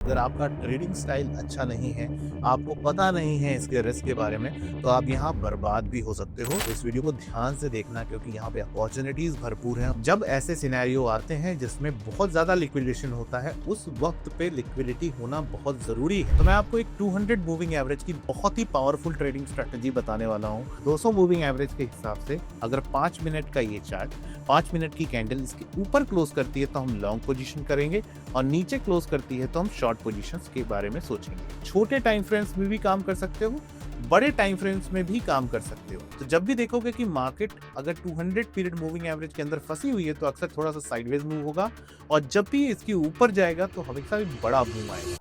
अगर आपका trading style अच्छा नहीं है, आपको पता नहीं है इसके रिस्क के बारे में, तो आप यहाँ बर्बाद भी हो सकते हो। तो इस वीडियो को ध्यान से देखना क्योंकि यहाँ पे अपॉर्चुनिटीज भरपूर हैं। जब ऐसे सिनेरियो आते हैं जिसमें बहुत ज्यादा लिक्विडेशन होता है, उस वक्त पे लिक्विडिटी होना बहुत जरूरी है। तो मैं आपको एक 200 मूविंग एवरेज की बहुत ही पावरफुल ट्रेडिंग स्ट्रेटेजी बताने वाला हूँ। 200 मूविंग एवरेज के हिसाब से अगर 5 मिनट का ये चार्ट 5 मिनट की कैंडल इसके ऊपर क्लोज करती है तो हम लॉन्ग पोजीशन करेंगे, और नीचे क्लोज करती है तो हम शॉर्ट पोजीशंस के बारे में सोचेंगे। छोटे टाइम फ्रेम्स में भी काम कर सकते हो, बड़े टाइम फ्रेम्स में भी काम कर सकते हो। तो जब भी देखोगे कि मार्केट अगर 200 पीरियड मूविंग एवरेज के अंदर फंसी हुई है तो अक्सर थोड़ा सा साइडवेज मूव होगा, और जब भी इसके ऊपर जाएगा तो हमेशा एक बड़ा मूव आएगा।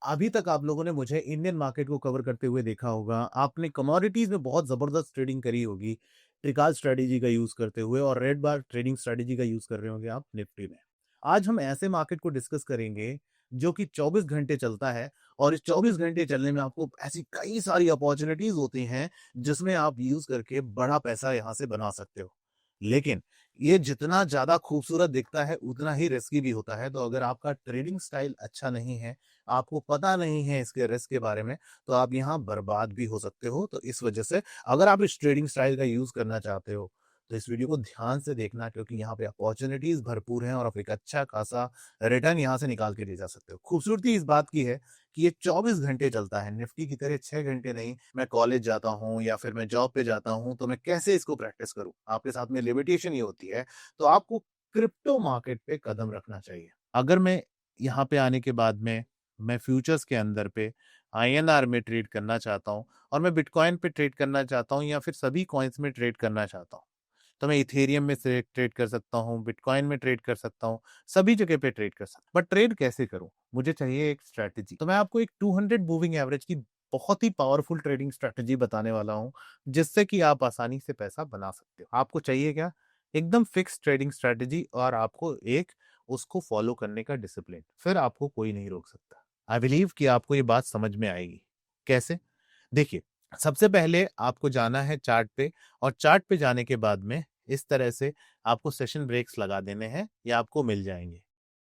अभी तक आप लोगों ने मुझे इंडियन मार्केट को कवर करते हुए देखा होगा। आपने कमोडिटीज में बहुत जबरदस्त ट्रेडिंग करी होगी, ट्रिकाल स्ट्रेटेजी का यूज करते हुए, और रेड बार ट्रेडिंग स्ट्रेटेजी का यूज कर रहे होंगे आप निफ्टी में। आज हम ऐसे मार्केट को डिस्कस करेंगे जो कि 24 घंटे चलता है, और इस 24 घंटे चलने में आपको ऐसी कई सारी अपॉर्चुनिटीज होती हैं जिसमें आप यूज करके बड़ा पैसा यहां से बना सकते हो। लेकिन ये जितना ज्यादा खूबसूरत दिखता है उतना ही रिस्की भी होता है। तो अगर आपका ट्रेडिंग स्टाइल अच्छा नहीं है, आपको पता नहीं है इसके रिस्क के बारे में, तो आप यहाँ बर्बाद भी हो सकते हो। तो इस वजह से अगर आप इस ट्रेडिंग स्टाइल का यूज करना चाहते हो तो इस वीडियो को ध्यान से देखना क्योंकि यहाँ पे अपॉर्चुनिटीज भरपूर हैं और आप एक अच्छा खासा रिटर्न यहाँ से निकाल के ले जा सकते हो। खूबसूरती इस बात की है कि ये 24 घंटे चलता है, निफ्टी की तरह 6 घंटे नहीं। मैं कॉलेज जाता हूँ या फिर मैं जॉब पे जाता हूँ तो मैं कैसे इसको प्रैक्टिस करूँ, आपके साथ में लिमिटेशन ये होती है। तो आपको क्रिप्टो मार्केट पे कदम रखना चाहिए। अगर मैं यहाँ पे आने के बाद में मैं फ्यूचर्स के अंदर पे आईएनआर में ट्रेड करना चाहता हूँ, और मैं बिटकॉइन पे ट्रेड करना चाहता हूँ, या फिर सभी कॉइन्स में ट्रेड करना चाहता हूँ, तो मैं इथेरियम में से ट्रेड कर सकता हूँ, बिटकॉइन में ट्रेड कर सकता हूँ, सभी जगह पे ट्रेड कर सकता हूँ। बट ट्रेड कैसे करूँ, मुझे चाहिए एक स्ट्रैटेजी। तो मैं आपको एक 200 मूविंग एवरेज की बहुत ही पावरफुल ट्रेडिंग स्ट्रैटेजी बताने वाला हूँ जिससे कि आप आसानी से पैसा बना सकते हो। आपको चाहिए क्या? एकदम फिक्स ट्रेडिंग स्ट्रैटेजी, और आपको एक उसको फॉलो करने का डिसिप्लिन। फिर आपको कोई नहीं रोक सकता। आई बिलीव कि आपको ये बात समझ में आएगी। कैसे? देखिए, सबसे पहले आपको जाना है चार्ट पे, और चार्ट पे जाने के बाद में इस तरह से आपको सेशन ब्रेक्स लगा देने हैं, या आपको मिल जाएंगे।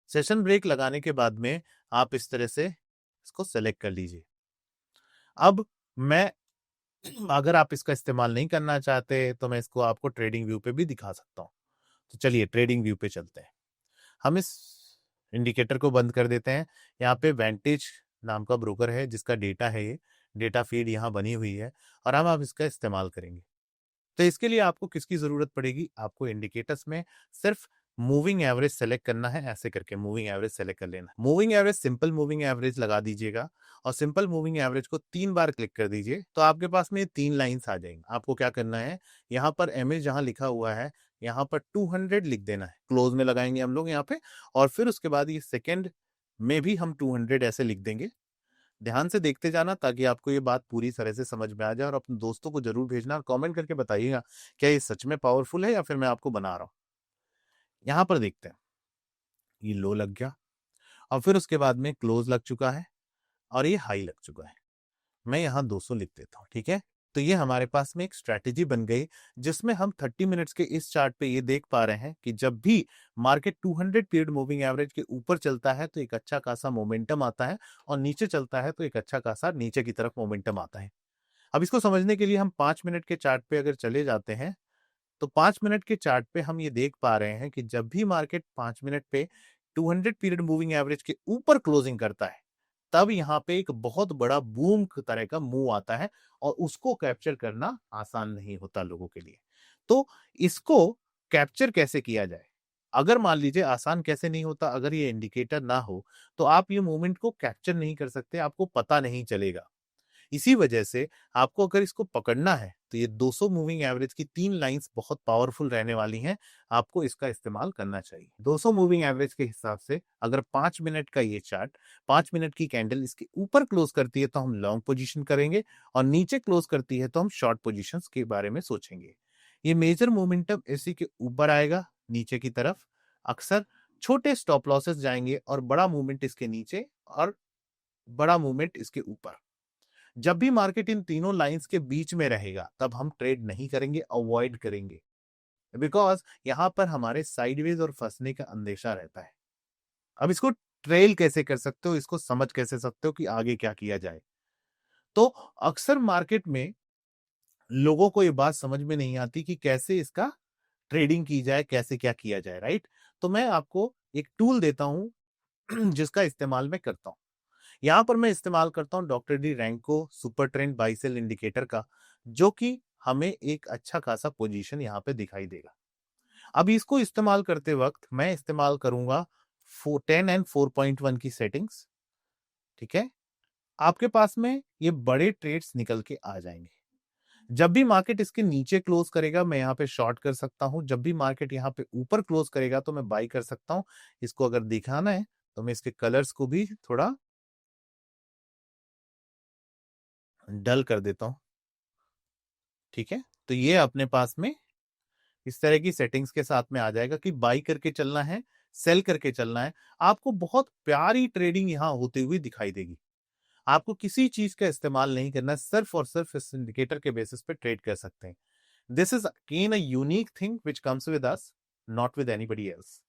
सेशन ब्रेक लगाने के बाद में आप इस तरह से इसको सेलेक्ट कर लीजिए। अब मैं अगर आप इसका इस्तेमाल नहीं करना चाहते तो मैं इसको आपको ट्रेडिंग व्यू पे भी दिखा सकता हूँ। तो चलिए ट्रेडिंग व्यू पे चलते हैं। हम इस इंडिकेटर को बंद कर देते हैं। यहाँ पे वेंटेज नाम का ब्रोकर है जिसका डेटा है, ये डेटा फीड यहाँ बनी हुई है, और हम आप इसका इस्तेमाल करेंगे। तो इसके लिए आपको किसकी जरूरत पड़ेगी? आपको इंडिकेटर्स में सिर्फ मूविंग एवरेज सेलेक्ट करना है। ऐसे करके मूविंग एवरेज सेलेक्ट कर लेना। Moving average, simple moving average लगा दीजिएगा, और सिंपल मूविंग एवरेज को 3 बार क्लिक कर दीजिए तो आपके पास में 3 लाइंस आ जाएंगी। आपको क्या करना है, यहाँ पर एमए जहां लिखा हुआ है यहाँ पर 200 लिख देना है। क्लोज में लगाएंगे हम लोग यहाँ पे, और फिर उसके बाद ये सेकेंड में भी हम 200 ऐसे लिख देंगे। ध्यान से देखते जाना ताकि आपको ये बात पूरी तरह से समझ में आ जाए, और अपने दोस्तों को जरूर भेजना, और कमेंट करके बताइएगा क्या ये सच में पावरफुल है या फिर मैं आपको बना रहा हूं। यहां पर देखते हैं, ये लो लग गया, और फिर उसके बाद में क्लोज लग चुका है, और ये हाई लग चुका है। मैं यहाँ 200 लिख देता हूँ, ठीक है। तो ये हमारे पास में एक स्ट्रैटेजी बन गई जिसमें हम 30 मिनट्स के इस चार्ट पे ये देख पा रहे हैं कि जब भी मार्केट 200 पीरियड मूविंग एवरेज के ऊपर चलता है तो एक अच्छा खासा मोमेंटम आता है, और नीचे चलता है तो एक अच्छा खासा नीचे की तरफ मोमेंटम आता है। अब इसको समझने के लिए हम 5 मिनट के चार्ट पे अगर चले जाते हैं, तो 5 मिनट के चार्ट पे हम ये देख पा रहे हैं कि जब भी मार्केट 5 मिनट पे 200 पीरियड मूविंग एवरेज के ऊपर क्लोजिंग करता है, तब यहाँ पे एक बहुत बड़ा बूम तरह का मूव आता है, और उसको कैप्चर करना आसान नहीं होता लोगों के लिए। तो इसको कैप्चर कैसे किया जाए? अगर मान लीजिए आसान कैसे नहीं होता, अगर ये इंडिकेटर ना हो तो आप ये मूवमेंट को कैप्चर नहीं कर सकते, आपको पता नहीं चलेगा। इसी वजह से आपको अगर इसको पकड़ना है तो ये 200 मूविंग एवरेज की 3 लाइंस बहुत पावरफुल रहने वाली हैं। आपको इसका इस्तेमाल करना चाहिए। 200 मूविंग एवरेज के हिसाब से अगर 5 मिनट का ये चार्ट 5 मिनट की कैंडल इसके ऊपर क्लोज करती है तो हम लॉन्ग पोजीशन करेंगे, और नीचे क्लोज करती है तो हम शॉर्ट पोजीशंस के बारे में सोचेंगे। ये मेजर मोमेंटम इसी के ऊपर आएगा नीचे की तरफ। अक्सर छोटे स्टॉप लॉसेस जाएंगे, और बड़ा मूवमेंट इसके नीचे, और बड़ा मूवमेंट इसके ऊपर। जब भी मार्केट इन तीनों लाइंस के बीच में रहेगा तब हम ट्रेड नहीं करेंगे, अवॉइड करेंगे, बिकॉज यहां पर हमारे साइडवेज और फंसने का अंदेशा रहता है। अब इसको ट्रेल कैसे कर सकते हो, इसको समझ कैसे सकते हो कि आगे क्या किया जाए। तो अक्सर मार्केट में लोगों को ये बात समझ में नहीं आती कि कैसे इसका ट्रेडिंग की जाए, कैसे क्या किया जाए, राइट। तो मैं आपको एक टूल देता हूं जिसका इस्तेमाल मैं करता हूं। यहां पर मैं इस्तेमाल करता हूं doctor D Renko super trend buy sell indicator का, जो कि हमें एक अच्छा खासा पोजीशन यहां पे दिखाई देगा। अब इसको इस्तेमाल करते वक्त मैं इस्तेमाल करूंगा 10 एंड 4.1 की सेटिंग्स। ठीक है, आपके पास में ये बड़े ट्रेड्स निकल के आ जाएंगे। जब भी मार्केट इसके नीचे क्लोज करेगा मैं यहाँ पे शॉर्ट कर सकता हूं, जब भी मार्केट यहाँ पे ऊपर क्लोज करेगा तो मैं बाई कर सकता हूं। इसको अगर दिखाना है तो मैं इसके कलर्स को भी थोड़ा डल कर देता हूं। ठीक है, तो ये अपने पास में इस तरह की सेटिंग्स के साथ में आ जाएगा कि बाई करके चलना है, सेल करके चलना है। आपको बहुत प्यारी ट्रेडिंग यहाँ होती हुई दिखाई देगी। आपको किसी चीज का इस्तेमाल नहीं करना है, सिर्फ और सिर्फ इस इंडिकेटर के बेसिस पे ट्रेड कर सकते हैं। This is again a unique thing which comes with us, not with anybody else.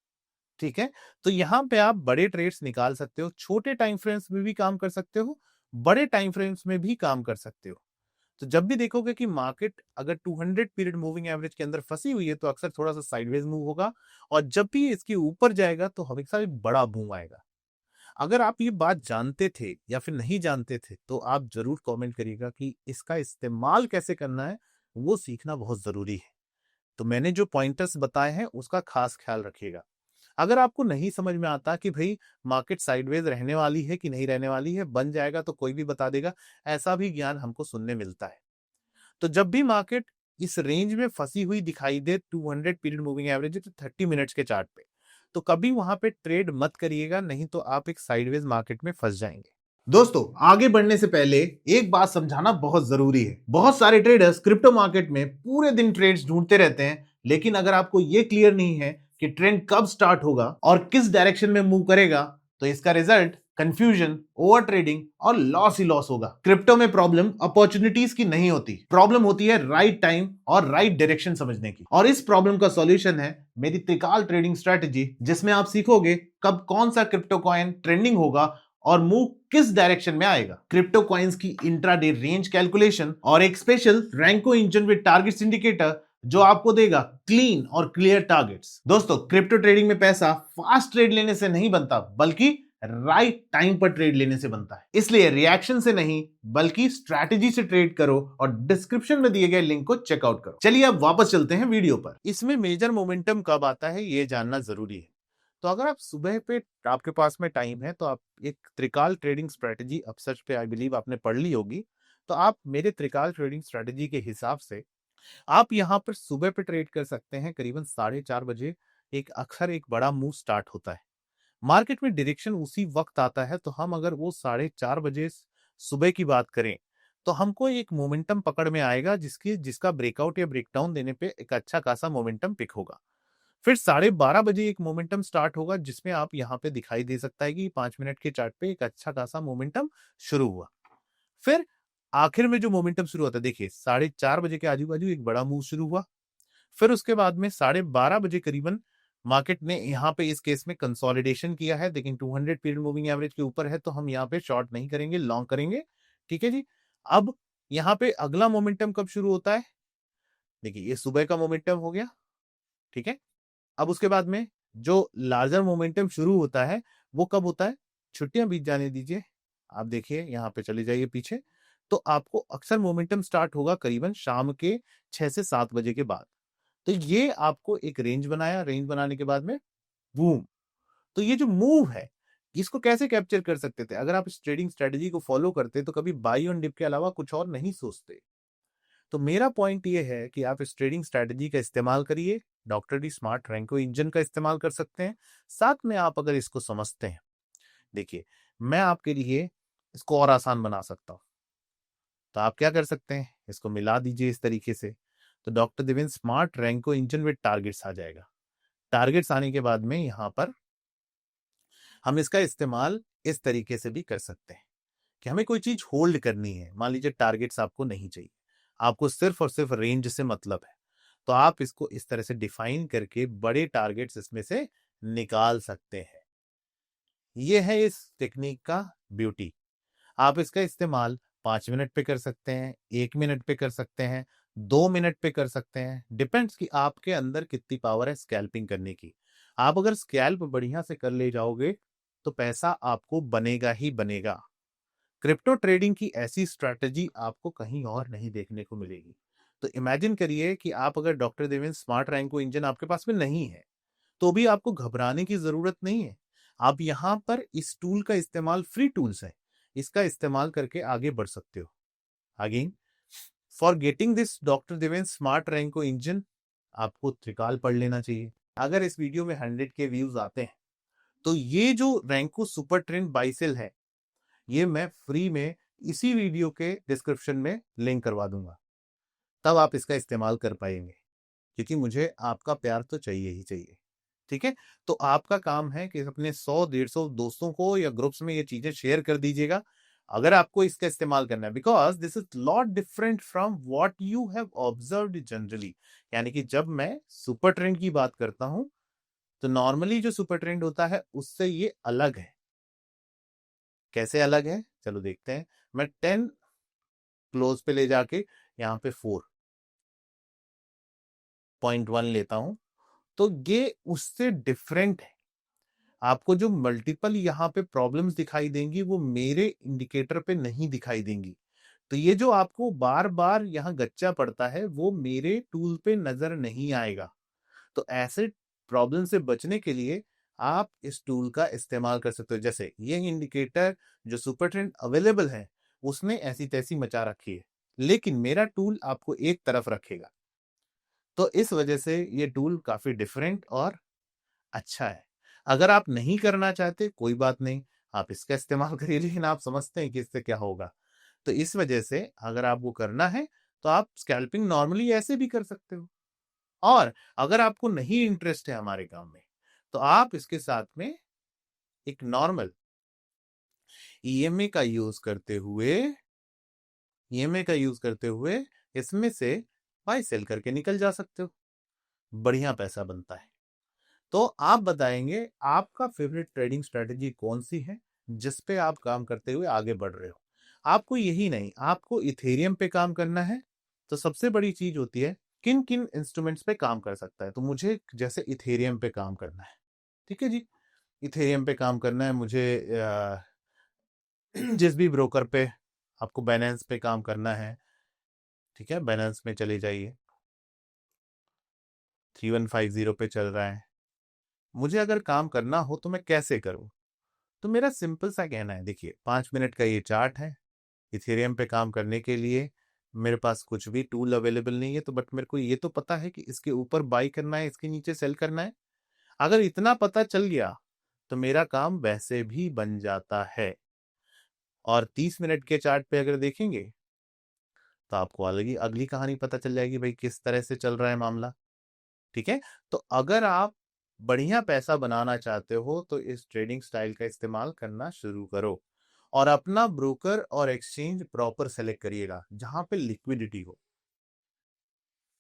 ठीक है, तो यहां पे आप बड़े ट्रेड्स निकाल सकते हो, छोटे टाइम फ्रेम्स में भी काम कर सकते हो, बड़े टाइम फ्रेम्स में भी काम कर सकते हो। तो जब भी देखोगे कि मार्केट अगर 200 पीरियड मूविंग एवरेज के अंदर फंसी हुई है तो अक्सर थोड़ा सा साइडवेज मूव होगा, और जब भी इसके ऊपर जाएगा तो हमेशा एक बड़ा मूव आएगा। अगर आप ये बात जानते थे या फिर नहीं जानते थे तो आप जरूर कमेंट करिएगा कि इसका इस्तेमाल कैसे करना है, वो सीखना बहुत जरूरी है। तो मैंने जो पॉइंटर्स बताए हैं उसका खास ख्याल रखिएगा। अगर आपको नहीं समझ में आता कि भाई मार्केट साइडवेज रहने वाली है कि नहीं रहने वाली है, बन जाएगा तो कोई भी बता देगा, ऐसा भी ज्ञान हमको सुनने मिलता है। तो जब भी मार्केट इस रेंज में फंसी हुई दिखाई दे 200 पीरियड मूविंग एवरेज तो 30 मिनट्स के चार्ट पे, तो कभी वहां पे ट्रेड मत करिएगा, नहीं तो आप एक साइडवेज मार्केट में फंस जाएंगे। दोस्तों, आगे बढ़ने से पहले एक बात समझाना बहुत जरूरी है। बहुत सारे ट्रेडर्स क्रिप्टो मार्केट में पूरे दिन ट्रेड्स ढूंढते रहते हैं, लेकिन अगर आपको यह क्लियर नहीं है कि ट्रेंड कब स्टार्ट होगा और किस डायरेक्शन में मूव करेगा, तो इसका रिजल्ट कंफ्यूजन, ओवर ट्रेडिंग और लॉस ही लॉस होगा। क्रिप्टो में प्रॉब्लम अपॉर्चुनिटीज की नहीं होती, प्रॉब्लम होती है राइट टाइम और राइट डायरेक्शन समझने की। और इस प्रॉब्लम का सॉल्यूशन है मेरी त्रिकाल ट्रेडिंग स्ट्रेटजी, जिसमें आप सीखोगे कब कौन सा क्रिप्टो कॉइन ट्रेंडिंग होगा और मूव किस डायरेक्शन में आएगा, क्रिप्टो कॉइन्स की इंट्राडे रेंज कैलकुलेशन और एक special Renko engine with targets indicator जो आपको देगा क्लीन और क्लियर टारगेट्स। दोस्तों, क्रिप्टो ट्रेडिंग में पैसा फास्ट ट्रेड लेने से नहीं बनता, बल्कि राइट टाइम पर ट्रेड लेने से बनता है। इसलिए रिएक्शन से नहीं बल्कि स्ट्रैटेजी से ट्रेड करो और डिस्क्रिप्शन में दिए गए लिंक को चेकआउट करो। चलिए अब वापस चलते हैं वीडियो पर। इसमें मेजर मोमेंटम कब आता है ये जानना जरूरी है। तो अगर आप सुबह पे आपके पास में टाइम है तो आप एक त्रिकाल ट्रेडिंग स्ट्रेटजी अपसर्च पे आई बिलीव आपने पढ़ ली होगी। तो आप मेरे त्रिकाल ट्रेडिंग स्ट्रेटजी के हिसाब से आप यहाँ पर सुबह पे ट्रेड कर सकते हैं। करीबन 4:30 बजे एक अक्सर एक बड़ा मूव स्टार्ट होता है, मार्केट में डायरेक्शन उसी वक्त आता है। तो हम अगर वो 4:30 बजे सुबह की बात करें तो हमको एक मोमेंटम पकड़ में आएगा, जिसका ब्रेकआउट या ब्रेकडाउन देने पे एक अच्छा खासा मोमेंटम पिक होगा। फिर 12:30 बजे एक मोमेंटम स्टार्ट होगा, जिसमें आप यहाँ पे दिखाई दे सकता है कि 5 मिनट के चार्ट पे एक अच्छा खासा मोमेंटम शुरू हुआ। फिर आखिर में जो मोमेंटम शुरू होता है, देखिए 4:30 बजे के आजू बाजू एक बड़ा मूव शुरू हुआ। फिर उसके बाद में 12:30 बजे करीबन मार्केट ने यहाँ पे इस केस में कंसोलिडेशन किया है, लेकिन 200 पीरियड मूविंग एवरेज के ऊपर है, तो हम यहाँ पे शॉर्ट नहीं करेंगे, लॉन्ग करेंगे। ठीक है जी। अब यहाँ पे अगला मोमेंटम कब शुरू होता है, देखिए ये सुबह का मोमेंटम हो गया। ठीक है, अब उसके बाद में जो लार्जर मोमेंटम शुरू होता है वो कब होता है, छुट्टियां बीत जाने दीजिए, आप देखिए यहाँ पे चले जाइए पीछे, तो आपको अक्सर मोमेंटम स्टार्ट होगा करीबन शाम के 6 से 7 बजे के बाद। तो ये आपको एक रेंज बनाया, रेंज बनाने के बाद में बूम। तो ये जो मूव है इसको कैसे कैप्चर कर सकते थे, अगर आप इस ट्रेडिंग स्ट्रेटजी को फॉलो करते तो कभी बाई ऑन डिप के अलावा कुछ और नहीं सोचते। तो मेरा पॉइंट ये है कि आप इस ट्रेडिंग स्ट्रेटजी का इस्तेमाल करिए, doctor D smart Renko engine का इस्तेमाल कर सकते हैं। साथ में आप अगर इसको समझते हैं, देखिए मैं आपके लिए इसको और आसान बना सकता हूं। तो आप क्या कर सकते हैं, इसको मिला दीजिए इस तरीके से, तो doctor Devendra smart Renko engine with targets आ जाएगा। टारगेट्स आने के बाद में यहां पर हम इसका इस्तेमाल इस तरीके से भी कर सकते हैं कि हमें कोई चीज होल्ड करनी है। मान लीजिए टारगेट्स आपको नहीं चाहिए, आपको सिर्फ और सिर्फ रेंज से मतलब है, तो आप इसको इस तरह से डिफाइन करके बड़े टारगेट्स इसमें से निकाल सकते हैं। ये है इस टेक्निक का ब्यूटी। आप इसका इस्तेमाल 5 मिनट पे कर सकते हैं, 1 मिनट पे कर सकते हैं, 2 मिनट पे कर सकते हैं, डिपेंड्स कि आपके अंदर कितनी पावर है स्कैल्पिंग करने की। आप अगर स्कैल्प बढ़िया से कर ले जाओगे तो पैसा आपको बनेगा ही बनेगा। क्रिप्टो ट्रेडिंग की ऐसी स्ट्रैटेजी आपको कहीं और नहीं देखने को मिलेगी। तो इमेजिन करिए कि आप अगर doctor Devendra smart Renko engine आपके पास में नहीं है तो भी आपको घबराने की जरूरत नहीं है। आप यहाँ पर इस टूल का इस्तेमाल, फ्री टूल्स है, इसका इस्तेमाल करके आगे बढ़ सकते हो। Again, for getting this doctor Devendra smart Renko engine आपको त्रिकाल पढ़ लेना चाहिए। अगर इस वीडियो में 100 के व्यूज आते हैं तो ये जो रैंको सुपर ट्रेंड बाइसेल है ये मैं फ्री में इसी वीडियो के डिस्क्रिप्शन में लिंक करवा दूंगा, तब आप इसका इस्तेमाल कर पाएंगे, क्योंकि मुझे आपका प्यार तो चाहिए ही चाहिए। ठीक है, तो आपका काम है कि अपने 100-150 दोस्तों को या ग्रुप्स में ये चीजें शेयर कर दीजिएगा अगर आपको इसका इस्तेमाल करना है, because this is lot different from what you have observed generally. यानी कि जब मैं सुपर ट्रेंड की बात करता हूं तो नॉर्मली जो सुपर ट्रेंड होता है उससे ये अलग है। कैसे अलग है चलो देखते हैं। मैं 10 क्लोज पे ले जाके यहाँ पे 4.1 लेता हूं तो ये उससे डिफरेंट है। आपको जो मल्टीपल यहाँ पे प्रॉब्लम्स दिखाई देंगी वो मेरे इंडिकेटर पे नहीं दिखाई देंगी। तो ये जो आपको बार बार यहाँ गच्चा पड़ता है वो मेरे टूल पे नजर नहीं आएगा। तो ऐसे प्रॉब्लम से बचने के लिए आप इस टूल का इस्तेमाल कर सकते हो। जैसे ये इंडिकेटर जो सुपर ट्रेंड अवेलेबल है उसने ऐसी तैसी मचा रखी है, लेकिन मेरा टूल आपको एक तरफ रखेगा। तो इस वजह से ये टूल काफी डिफरेंट और अच्छा है। अगर आप नहीं करना चाहते कोई बात नहीं, आप इसका इस्तेमाल करिए, लेकिन आप समझते हैं कि इससे क्या होगा। तो इस वजह से अगर आपको करना है तो आप स्कैल्पिंग नॉर्मली ऐसे भी कर सकते हो। और अगर आपको नहीं इंटरेस्ट है हमारे काम में तो आप इसके साथ में एक नॉर्मल ईएमए का यूज करते हुए इसमें से बाय सेल करके निकल जा सकते हो। बढ़िया पैसा बनता है। तो आप बताएंगे आपका फेवरेट ट्रेडिंग स्ट्रेटेजी कौन सी है जिस पे आप काम करते हुए आगे बढ़ रहे हो। आपको यही नहीं, आपको इथेरियम पे काम करना है तो सबसे बड़ी चीज होती है किन किन इंस्ट्रूमेंट्स पे काम कर सकता है। तो मुझे जैसे इथेरियम पे काम करना है, ठीक है जी, इथेरियम पे काम करना है मुझे। जिस भी ब्रोकर पे आपको बाइनेंस पे काम करना है, ठीक है, बाइनेंस में चले जाइए, 3150 पे चल रहा है। मुझे अगर काम करना हो तो मैं कैसे करूं? तो मेरा सिंपल सा कहना है, देखिए 5 मिनट का ये चार्ट है। इथेरियम पे काम करने के लिए मेरे पास कुछ भी टूल अवेलेबल नहीं है, तो बट मेरे को ये तो पता है कि इसके ऊपर बाई करना है, इसके नीचे सेल करना है। अगर इतना पता चल गया तो मेरा काम वैसे भी बन जाता है। और 30 मिनट के चार्ट पे अगर देखेंगे तो आपको अलग ही अगली कहानी पता चल जाएगी भाई किस तरह से चल रहा है मामला। ठीक है, तो अगर आप बढ़िया पैसा बनाना चाहते हो तो इस ट्रेडिंग स्टाइल का इस्तेमाल करना शुरू करो और अपना ब्रोकर और एक्सचेंज प्रॉपर सेलेक्ट करिएगा जहां पे लिक्विडिटी हो।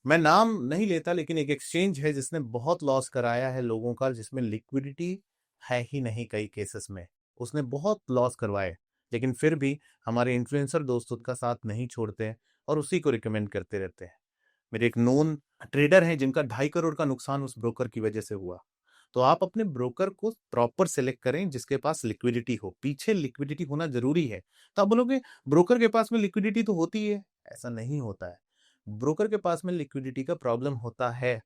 मैं नाम नहीं लेता, लेकिन एक एक्सचेंज है जिसने बहुत लॉस कराया है लोगों का, जिसमें लिक्विडिटी है ही नहीं। कई केसेस में उसने बहुत लॉस करवाए, लेकिन फिर भी हमारे इन्फ्लुएंसर दोस्त उसका साथ नहीं छोड़ते हैं और उसी को रिकमेंड करते रहते हैं। मेरे एक नोन ट्रेडर हैं जिनका 2.5 करोड़ का नुकसान उस ब्रोकर की वजह से हुआ। तो आप अपने ब्रोकर को प्रॉपर सेलेक्ट करें जिसके पास लिक्विडिटी हो। पीछे लिक्विडिटी होना जरूरी है। तो आप बोलोगे ब्रोकर के पास में लिक्विडिटी तो होती है, ऐसा नहीं होता है। ब्रोकर के पास में लिक्विडिटी का प्रॉब्लम होता है।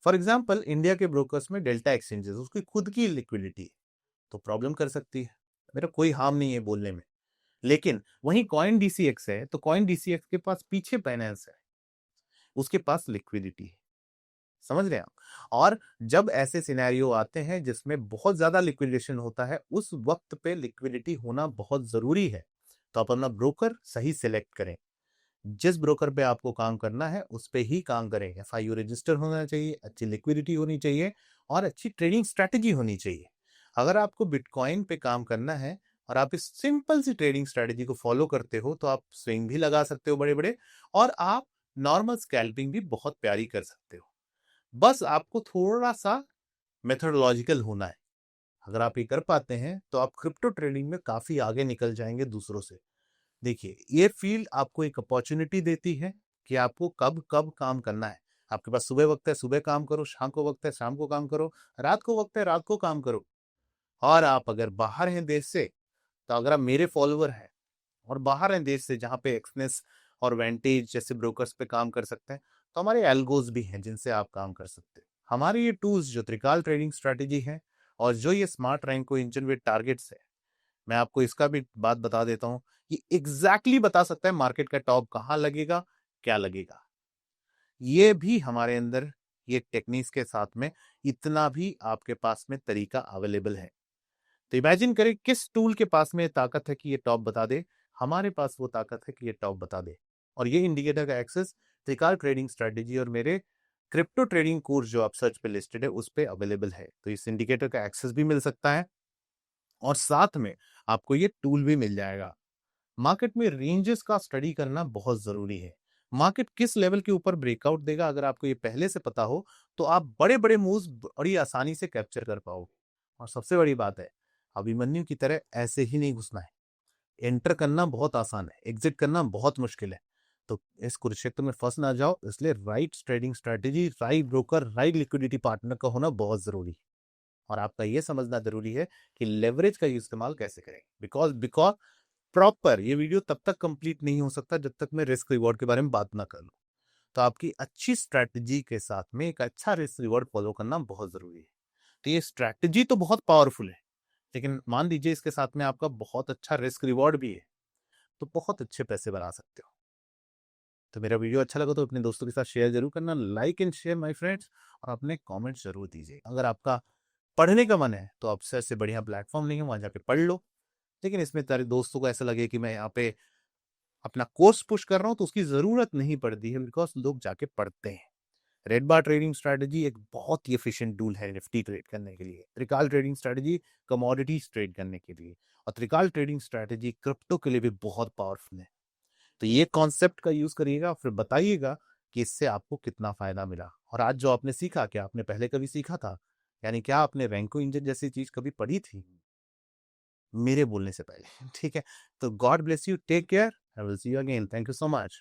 फॉर एग्जाम्पल इंडिया के ब्रोकर्स में डेल्टा एक्सचेंजेस, उसकी खुद की लिक्विडिटी तो प्रॉब्लम कर सकती है। मेरा कोई हार्म नहीं है बोलने में। लेकिन वहीं कॉइन डीसीएक्स है तो कॉइन डीसीएक्स के पास पीछे फाइनेंस है, उसके पास लिक्विडिटी है। समझ रहे हैं आप? और जब ऐसे सिनेरियो आते हैं जिसमें बहुत ज्यादा लिक्विडेशन होता है उस वक्त पे लिक्विडिटी होना बहुत जरूरी है। तो आप अपना ब्रोकर सही सिलेक्ट करें। जिस ब्रोकर पे आपको काम करना है उस पे ही काम करें। एफआईयू रजिस्टर होना चाहिए, अच्छी लिक्विडिटी होनी चाहिए और अच्छी ट्रेडिंग स्ट्रैटेजी होनी चाहिए। अगर आपको बिटकॉइन पे काम करना है और आप इस सिंपल सी ट्रेडिंग स्ट्रैटेजी को फॉलो करते हो तो आप स्विंग भी लगा सकते हो बड़े बड़े, और आप नॉर्मल स्कैल्पिंग भी बहुत प्यारी कर सकते हो। बस आपको थोड़ा सा मेथोडोलॉजिकल होना है। अगर आप ये कर पाते हैं तो आप क्रिप्टो ट्रेडिंग में काफी आगे निकल जाएंगे दूसरों से। देखिए, ये फील्ड आपको एक अपॉर्चुनिटी देती है कि आपको कब कब काम करना है। आपके पास सुबह वक्त है, सुबह काम करो, शाम को वक्त है, शाम को काम करो, रात को वक्त है, रात को काम करो। और आप अगर बाहर हैं देश से, तो अगर आप मेरे फॉलोअर हैं और बाहर हैं देश से जहाँ पे एक्सनेस और वेंटेज जैसे ब्रोकर्स पे काम कर सकते हैं, तो हमारे एल्गोज भी हैं जिनसे आप काम कर सकते हैं। हमारे ये टूल्स जो त्रिकाल ट्रेडिंग स्ट्रेटेजी है और जो ये smart Renko engine with targets है, मैं आपको इसका भी बात बता देता हूँ, ये एग्जैक्टली बता सकता है मार्केट का टॉप कहाँ लगेगा, क्या लगेगा। ये भी हमारे अंदर ये टेक्निक्स के साथ में इतना भी आपके पास में तरीका अवेलेबल है। तो इमेजिन करें किस टूल के पास में ताकत है कि ये टॉप बता दे। हमारे पास वो ताकत है कि ये टॉप बता दे। और ये इंडिकेटर का एक्सेस त्रिकाल ट्रेडिंग स्ट्रेटेजी और मेरे क्रिप्टो ट्रेडिंग कोर्स जो आप सर्च पे लिस्टेड है उस पे अवेलेबल है। तो इस इंडिकेटर का एक्सेस भी मिल सकता है और साथ में आपको ये टूल भी मिल जाएगा। मार्केट में रेंजेस का स्टडी करना बहुत जरूरी है। मार्केट किस लेवल के ऊपर ब्रेकआउट देगा, अगर आपको ये पहले से पता हो तो आप बड़े बड़े मूव्स बड़ी आसानी से कैप्चर कर पाओगे। और सबसे बड़ी बात है, अभिमन्यु की तरह ऐसे ही नहीं घुसना है। एंटर करना बहुत आसान है, एग्जिट करना बहुत मुश्किल है। तो इस कुरुक्षेत्र में फंस ना जाओ, इसलिए right trading strategy, right broker, right liquidity partner का होना बहुत जरूरी है। और आपका यह समझना जरूरी है कि लेवरेज का इस्तेमाल कैसे करें। बिकॉज बिकॉज प्रॉपर ये वीडियो तब तक कंप्लीट नहीं हो सकता जब तक मैं रिस्क रिवॉर्ड के बारे में बात ना कर लूं। तो आपकी अच्छी स्ट्रैटेजी के साथ में एक अच्छा रिस्क रिवॉर्ड फॉलो करना बहुत जरूरी है। तो ये स्ट्रैटेजी तो बहुत पावरफुल है, लेकिन मान लीजिए इसके साथ में आपका बहुत अच्छा रिस्क रिवॉर्ड भी है, तो बहुत अच्छे पैसे बना सकते हो। तो मेरा वीडियो अच्छा लगा तो अपने दोस्तों के साथ शेयर जरूर करना, like and share my friends, और अपने कमेंट्स जरूर दीजिए। अगर आपका पढ़ने का मन है तो आप से बढ़िया प्लेटफॉर्म लेंगे, वहां जाके पढ़ लो। लेकिन इसमें तेरे दोस्तों को ऐसा लगे कि मैं यहाँ पे अपना कोर्स पुश कर रहा हूँ तो उसकी जरूरत नहीं पड़ती है, बिकॉज लोग जाके पढ़ते हैं। रेड बार ट्रेडिंग स्ट्रेटजी एक बहुत ही एफिशिएंट टूल है निफ्टी ट्रेड करने के लिए। त्रिकाल ट्रेडिंग स्ट्रेटजी कमोडिटीज ट्रेड करने के लिए, और त्रिकाल ट्रेडिंग स्ट्रेटजी क्रिप्टो के लिए भी बहुत पावरफुल है। तो ये कॉन्सेप्ट का यूज करिएगा, फिर बताइएगा कि इससे आपको कितना फायदा मिला। और आज जो आपने सीखा, क्या आपने पहले कभी सीखा था? यानी क्या आपने रैंको इंजन जैसी चीज कभी पढ़ी थी मेरे बोलने से पहले? ठीक है, तो God bless you, take care, I will see you again, thank you so much.